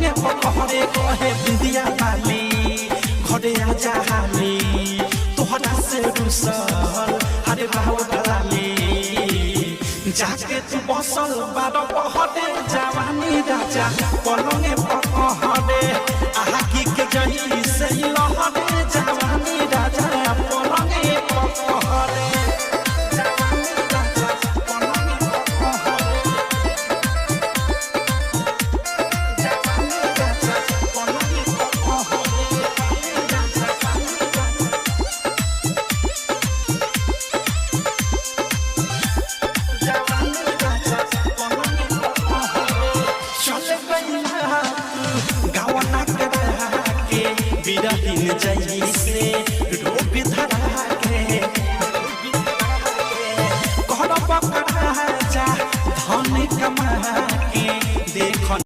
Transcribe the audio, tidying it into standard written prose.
पलंगे पकड़े कहे बिंदिया वाली घरे आजा हाली तोहरा से रुसल हरे बाबू ढलाली जाके तू बसल बारो पहरे जवानी राजा पलंगे पकड़े आहा की के जही से